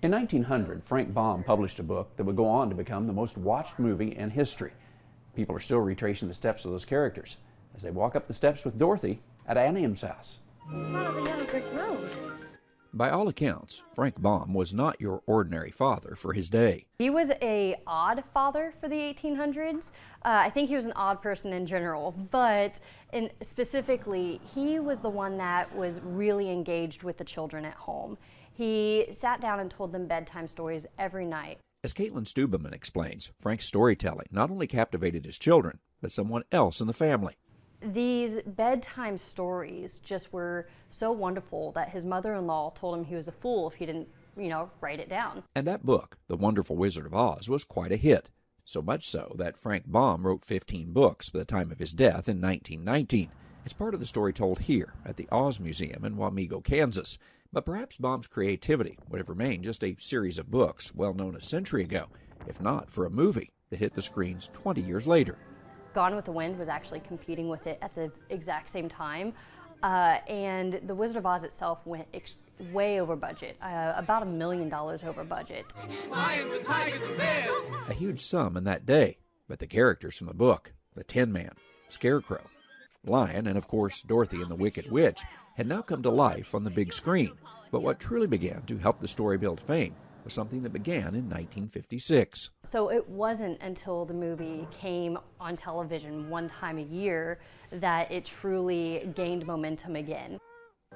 In 1900, Frank Baum published a book that would go on to become the most watched movie in history. People are still retracing the steps of those characters as they walk up the steps with Dorothy at Anniam's house. Follow the yellow brick road. By all accounts, Frank Baum was not your ordinary father for his day. He was an odd father for the 1800s. I think he was an odd person in general, but specifically, he was the one that was really engaged with the children at home. He sat down and told them bedtime stories every night. As Caitlin Stubeman explains, Frank's storytelling not only captivated his children, but someone else in the family. These bedtime stories just were so wonderful that his mother-in-law told him he was a fool if he didn't, write it down. And that book, The Wonderful Wizard of Oz, was quite a hit. So much so that Frank Baum wrote 15 books by the time of his death in 1919. It's part of the story told here at the Oz Museum in Wamego, Kansas. But perhaps Baum's creativity would have remained just a series of books well known a century ago, if not for a movie that hit the screens 20 years later. Gone with the Wind was actually competing with it at the exact same time, and The Wizard of Oz itself went way over budget, about $1 million over budget. Lions and tigers and bears. A huge sum in that day, but the characters from the book, the Tin Man, Scarecrow, Lion, and of course Dorothy and the Wicked Witch, had now come to life on the big screen. But what truly began to help the story build fame was something that began in 1956. So it wasn't until the movie came on television one time a year that it truly gained momentum again.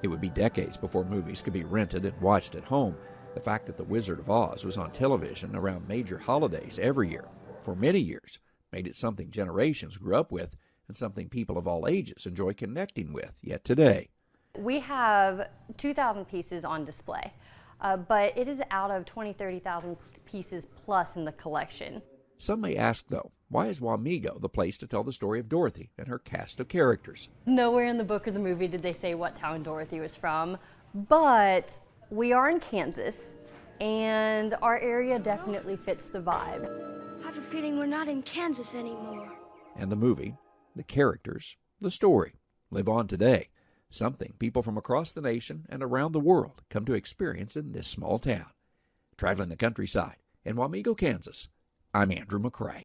It would be decades before movies could be rented and watched at home. The fact that The Wizard of Oz was on television around major holidays every year, for many years, made it something generations grew up with and something people of all ages enjoy connecting with yet today. We have 2,000 pieces on display, but it is out of 30,000 pieces plus in the collection. Some may ask, though, why is Wamego the place to tell the story of Dorothy and her cast of characters? Nowhere in the book or the movie did they say what town Dorothy was from, but we are in Kansas, and our area definitely fits the vibe. I have a feeling we're not in Kansas anymore. And the movie, the characters, the story live on today, something people from across the nation and around the world come to experience in this small town. Traveling the countryside in Wamego, Kansas, I'm Andrew McCrae.